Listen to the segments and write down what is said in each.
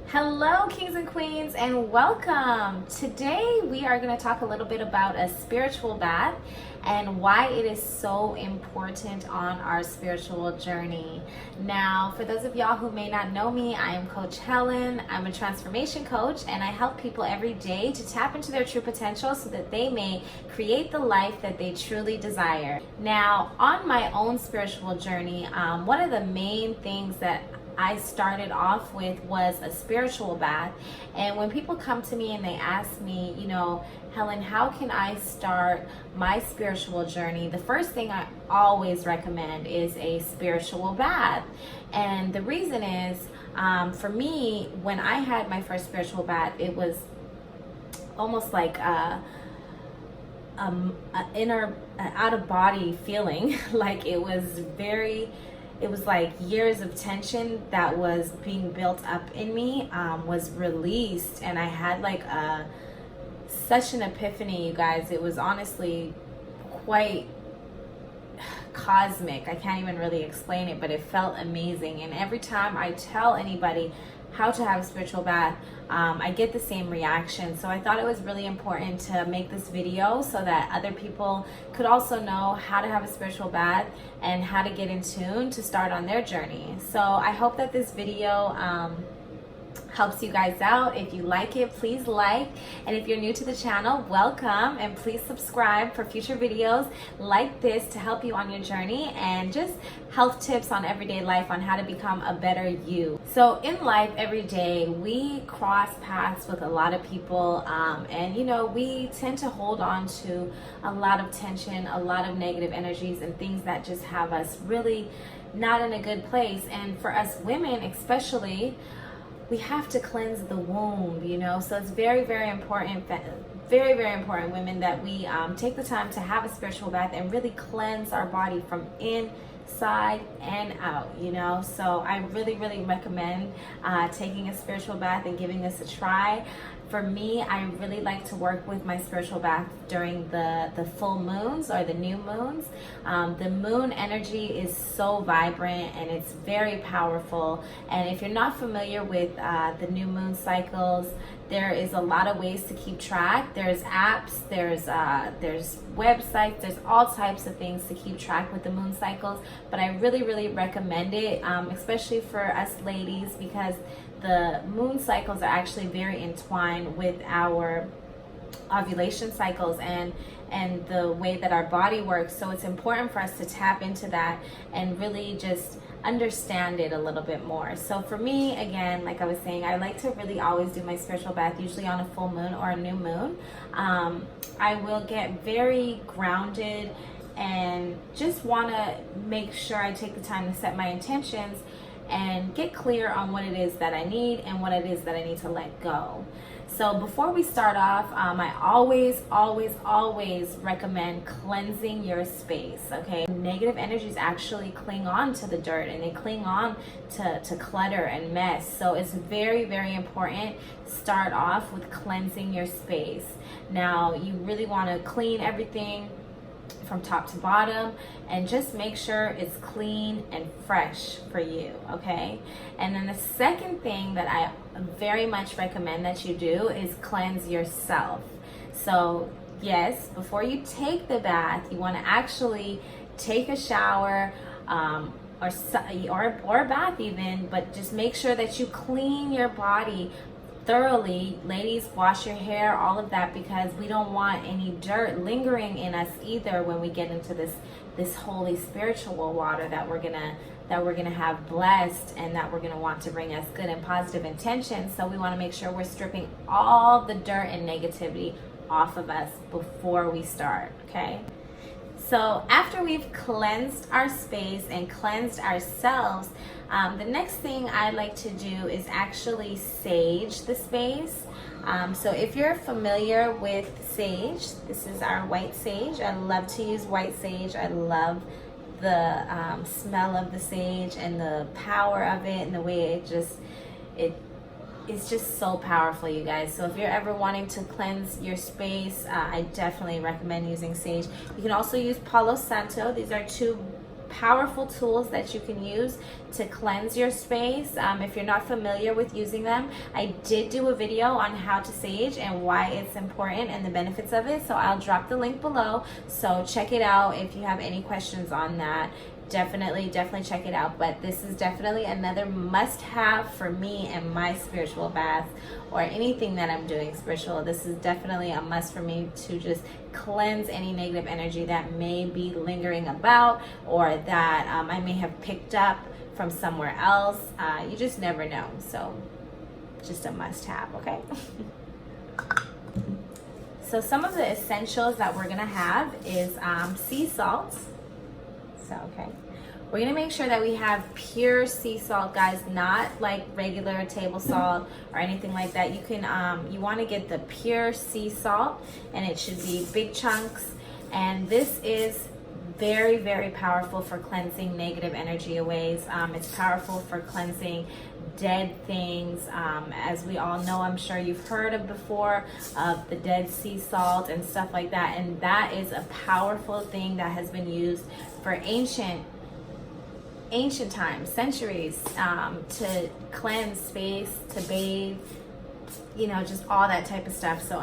Hello, kings and queens, and welcome. Today we are going to talk a little bit about a spiritual bath and why it is so important on our spiritual journey. Now, for those of y'all who may not know me, I am Coach Helen. I'm a transformation coach, and I help people every day to tap into their true potential so that they may create the life that they truly desire. Now, on my own spiritual journey, one of the main things that I started off with was a spiritual bath. And when people come to me and they ask me, Helen, how can I start my spiritual journey? The first thing I always recommend is a spiritual bath. And the reason is, for me, when I had my first spiritual bath, it was almost like an inner, out of body feeling. Like it was like years of tension that was being built up in me was released, and I had like such an epiphany, you guys. It was honestly quite cosmic. I can't even really explain it, but it felt amazing. And every time I tell anybody how to have a spiritual bath, I get the same reaction. So I thought it was really important to make this video so that other people could also know how to have a spiritual bath and how to get in tune to start on their journey. So I hope that this video helps you guys out. If you like it, please like, and if you're new to the channel, welcome, and please subscribe for future videos like this to help you on your journey and just health tips on everyday life on how to become a better you. So in life every day we cross paths with a lot of people, and we tend to hold on to a lot of tension, a lot of negative energies, and things that just have us really not in a good place. And for us women especially, we have to cleanse the womb, so it's very, very important, women, that we take the time to have a spiritual bath and really cleanse our body from inside and out, so I really, really recommend taking a spiritual bath and giving this a try. For me, I really like to work with my spiritual bath during the full moons or the new moons. The moon energy is so vibrant and it's very powerful. And if you're not familiar with the new moon cycles, there is a lot of ways to keep track. There's apps, there's websites, there's all types of things to keep track with the moon cycles. But I really, really recommend it, especially for us ladies, because the moon cycles are actually very entwined with our ovulation cycles and the way that our body works. So it's important for us to tap into that and really just understand it a little bit more. So for me, again, like I was saying, I like to really always do my spiritual bath, usually on a full moon or a new moon. I will get very grounded and just want to make sure I take the time to set my intentions and get clear on what it is that I need and what it is that I need to let go. So before we start off, I always recommend cleansing your space, okay? Negative energies actually cling on to the dirt and they cling on to clutter and mess. So it's very, very important to start off with cleansing your space. Now, you really want to clean everything from top to bottom and just make sure it's clean and fresh for you, okay? And then the second thing that I very much recommend that you do is cleanse yourself. So yes, before you take the bath, you want to actually take a shower or a bath even, but just make sure that you clean your body thoroughly. Ladies, wash your hair, all of that, because we don't want any dirt lingering in us either when we get into this holy spiritual water that we're gonna have blessed and that we're gonna want to bring us good and positive intentions. So we want to make sure we're stripping all the dirt and negativity off of us before we start, okay? So after we've cleansed our space and cleansed ourselves, the next thing I like to do is actually sage the space. So if you're familiar with sage, this is our white sage. I love to use white sage. I love the smell of the sage and the power of it and the way it's just so powerful, you guys. So if you're ever wanting to cleanse your space, I definitely recommend using sage. You can also use Palo Santo. These are two powerful tools that you can use to cleanse your space. If you're not familiar with using them, I did do a video on how to sage and why it's important and the benefits of it, so I'll drop the link below, so check it out if you have any questions on that. Definitely check it out. But this is definitely another must-have for me and my spiritual bath, or anything that I'm doing spiritual. This is definitely a must for me to just cleanse any negative energy that may be lingering about, or that I may have picked up from somewhere else. You just never know, so just a must-have. Okay. So some of the essentials that we're gonna have is sea salt. So, okay, we're gonna make sure that we have pure sea salt, guys, not like regular table salt or anything like that. You can you want to get the pure sea salt, and it should be big chunks. And this is very powerful for cleansing negative energy away. It's powerful for cleansing dead things. As we all know, I'm sure you've heard of before, of the Dead Sea salt and stuff like that, and that is a powerful thing that has been used for ancient times, centuries, to cleanse space, to bathe, you know, just all that type of stuff. So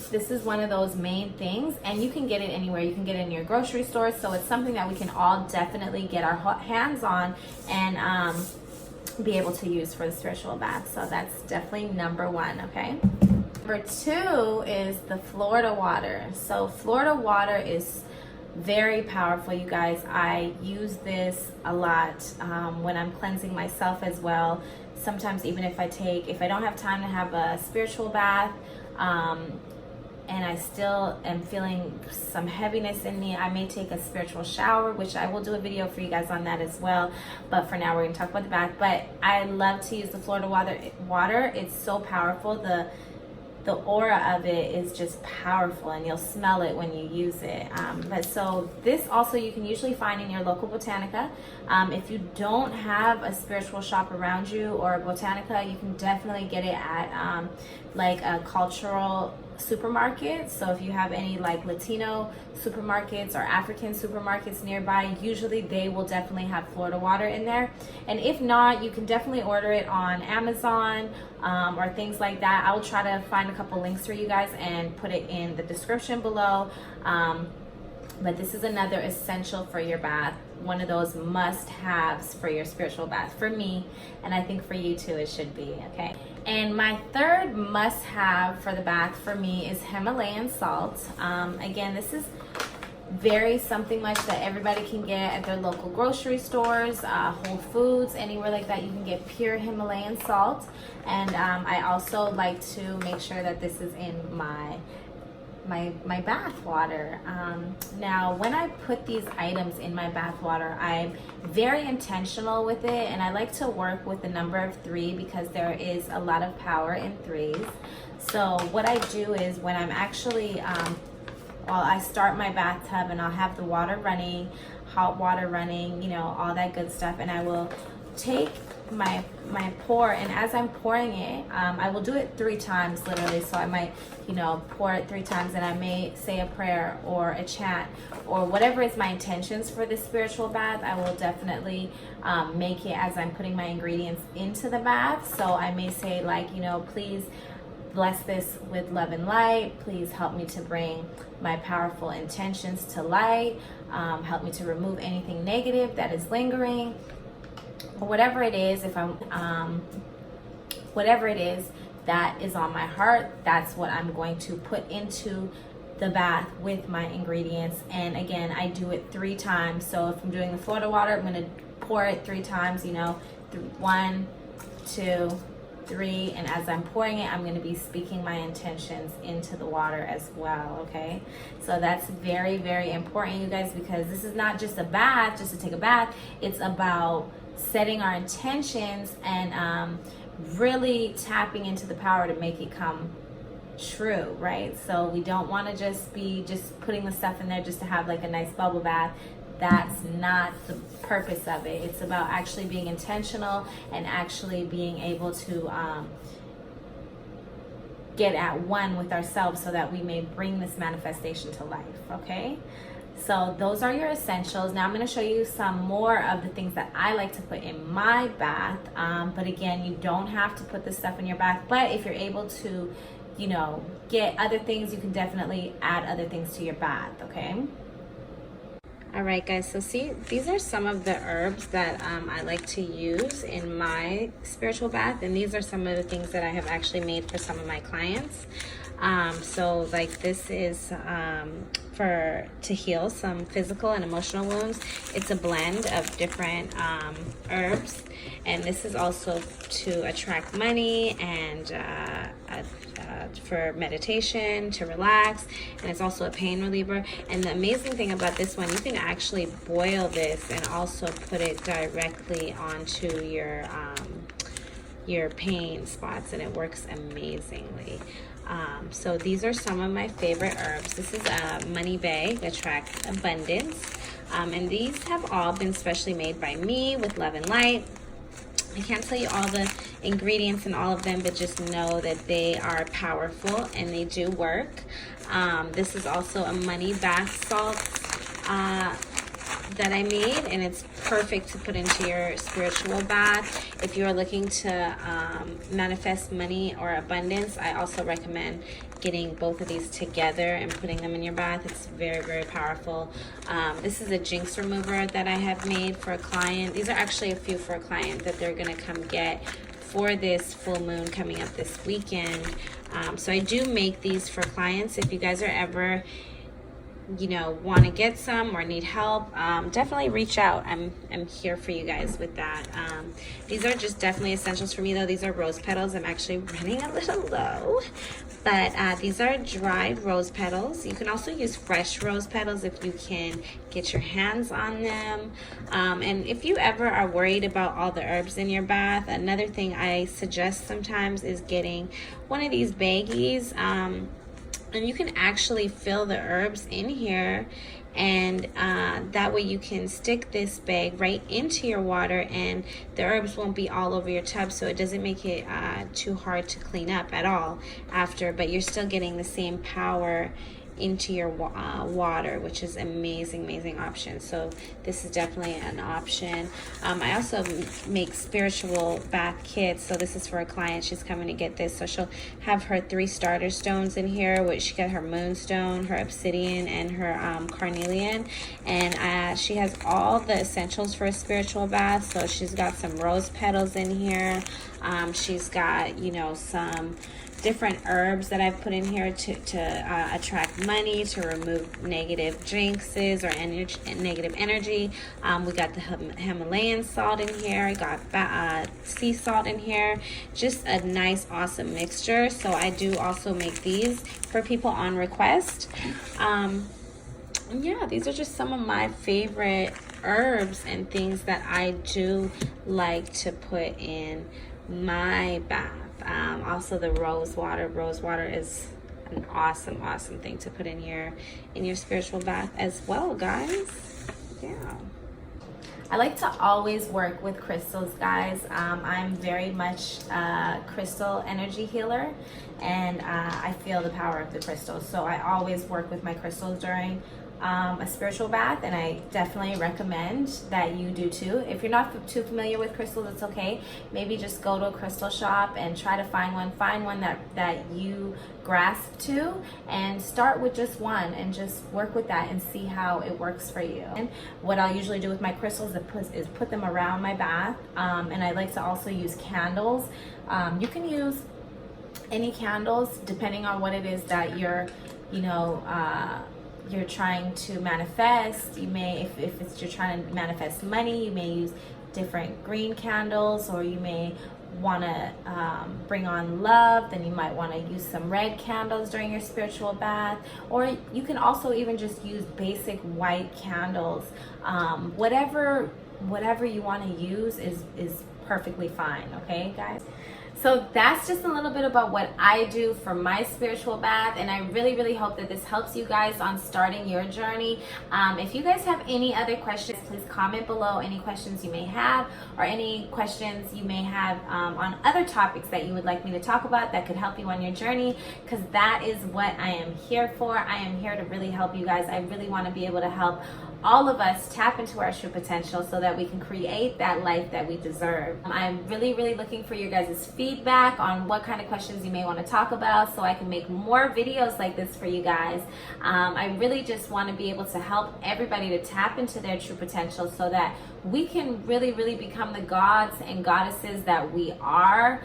this is one of those main things, and you can get it anywhere. You can get it in your grocery store, so it's something that we can all definitely get our hands on and be able to use for the spiritual bath. So that's definitely number one. Okay, number two is the Florida water. So Florida water is very powerful, you guys. I use this a lot when I'm cleansing myself as well. Sometimes even if I don't have time to have a spiritual bath, and I still am feeling some heaviness in me, I may take a spiritual shower, which I will do a video for you guys on that as well. But for now, we're gonna talk about the bath. But I love to use the Florida water. It's so powerful. The aura of it is just powerful, and you'll smell it when you use it. But so this also you can usually find in your local Botanica. If you don't have a spiritual shop around you or a Botanica, you can definitely get it at like a cultural supermarket. So if you have any like Latino supermarkets or African supermarkets nearby, usually they will definitely have Florida water in there. And if not, you can definitely order it on Amazon or things like that. I will try to find a couple links for you guys and put it in the description below. But this is another essential for your bath, one of those must-haves for your spiritual bath, for me, and I think for you too it should be. Okay, and my third must-have for the bath for me is Himalayan salt. Again, this is something much that everybody can get at their local grocery stores, Whole Foods, anywhere like that. You can get pure Himalayan salt. And I also like to make sure that this is in my bath water. Now when I put these items in my bath water, I'm very intentional with it, and I like to work with the number of 3 because there is a lot of power in 3s. So what I do is when I'm actually I start my bathtub, and I'll have the water running, hot water running, you know, all that good stuff, and I will take my pour, and as I'm pouring it, I will do it 3 times literally. So I might, you know, pour it 3 times, and I may say a prayer or a chant or whatever is my intentions for this spiritual bath. I will definitely make it as I'm putting my ingredients into the bath. So I may say, like, you know, please bless this with love and light. Please help me to bring my powerful intentions to light. Help me to remove anything negative that is lingering. Or whatever it is, whatever it is that is on my heart, that's what I'm going to put into the bath with my ingredients. And again, I do it 3 times. So if I'm doing the Florida water, I'm going to pour it 3 times, you know, 1, 2, 3, and as I'm pouring it, I'm going to be speaking my intentions into the water as well. Okay, so that's very important, you guys, because this is not just a bath, just to take a bath. It's about setting our intentions and really tapping into the power to make it come true, right? So we don't want to just be putting the stuff in there just to have like a nice bubble bath. That's not the purpose of it. It's about actually being intentional and actually being able to get at one with ourselves so that we may bring this manifestation to life. Okay, So those are your essentials. Now I'm going to show you some more of the things that I like to put in my bath. But again, you don't have to put this stuff in your bath, but if you're able to, you know, get other things, you can definitely add other things to your bath, okay? All right, guys, so see, these are some of the herbs that I like to use in my spiritual bath, and these are some of the things that I have actually made for some of my clients. So like this is to heal some physical and emotional wounds. It's a blend of different herbs, and this is also to attract money and for meditation, to relax, and it's also a pain reliever. And the amazing thing about this one, you can actually boil this and also put it directly onto your pain spots, and it works amazingly. So these are some of my favorite herbs. This is a Money Bag, Attract Abundance, and these have all been specially made by me with love and light. I can't tell you all the ingredients in all of them, but just know that they are powerful and they do work. This is also a money bath salt that I made, and it's perfect to put into your spiritual bath. If you're looking to manifest money or abundance, I also recommend getting both of these together and putting them in your bath. It's very, very powerful. This is a jinx remover that I have made for a client. These are actually a few for a client that they're gonna come get for this full moon coming up this weekend. So I do make these for clients. If you guys are ever, you know, want to get some or need help, definitely reach out. I'm here for you guys with that. These are just definitely essentials for me, though. These are rose petals. I'm actually running a little low, but these are dried rose petals. You can also use fresh rose petals if you can get your hands on them. And if you ever are worried about all the herbs in your bath, another thing I suggest sometimes is getting one of these baggies. And you can actually fill the herbs in here, and that way you can stick this bag right into your water, and the herbs won't be all over your tub, so it doesn't make it too hard to clean up at all after, but you're still getting the same power into your water, which is amazing option. So this is definitely an option. I also make spiritual bath kits. So this is for a client. She's coming to get this, so she'll have her 3 starter stones in here, which she got her moonstone, her obsidian, and her carnelian, and she has all the essentials for a spiritual bath. So she's got some rose petals in here. She's got, you know, some different herbs that I've put in here to attract money, to remove negative jinxes or negative energy. We got the Himalayan salt in here. I got sea salt in here. Just a nice, awesome mixture. So I do also make these for people on request. Yeah, these are just some of my favorite herbs and things that I do like to put in my bath. Also the rose water. Rose water is an awesome thing to put in your spiritual bath as well, guys. Yeah. I like to always work with crystals, guys. I'm very much a crystal energy healer, and I feel the power of the crystals. So I always work with my crystals during a spiritual bath, and I definitely recommend that you do too. If you're not too familiar with crystals, it's okay. Maybe just go to a crystal shop and try to find one that you grasp to, and start with just one and just work with that and see how it works for you. And what I'll usually do with my crystals is put them around my bath, and I like to also use candles. You can use any candles depending on what it is that you're trying to manifest. You may, if you're trying to manifest money, you may use different green candles, or you may want to bring on love, then you might want to use some red candles during your spiritual bath, or you can also even just use basic white candles. Whatever you want to use is perfectly fine, okay, guys? So that's just a little bit about what I do for my spiritual bath, and I really, really hope that this helps you guys on starting your journey. If you guys have any other questions, please comment below any questions you may have, or any questions you may have on other topics that you would like me to talk about that could help you on your journey, because that is what I am here for. I am here to really help you guys. I really want to be able to help all of us tap into our true potential so that we can create that life that we deserve. I'm really, really looking for your guys' feedback on what kind of questions you may want to talk about so I can make more videos like this for you guys. I really just want to be able to help everybody to tap into their true potential so that we can really, really become the gods and goddesses that we are.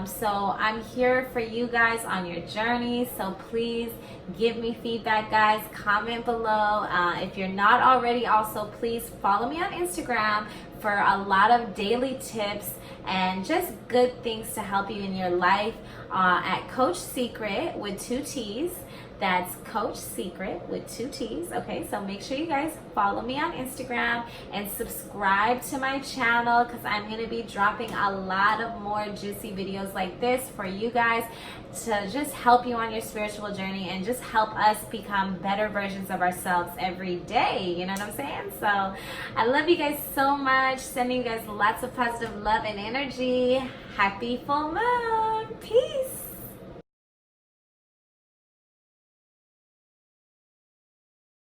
So I'm here for you guys on your journey. So please give me feedback, guys. Comment below. If you're not already, also please follow me on Instagram for a lot of daily tips and just good things to help you in your life at Coach Secret with 2 T's. That's Coach Secret with 2 T's. Okay, so make sure you guys follow me on Instagram and subscribe to my channel, because I'm going to be dropping a lot of more juicy videos like this for you guys to just help you on your spiritual journey and just help us become better versions of ourselves every day. You know what I'm saying? So I love you guys so much. Sending you guys lots of positive love and energy. Happy full moon. Peace.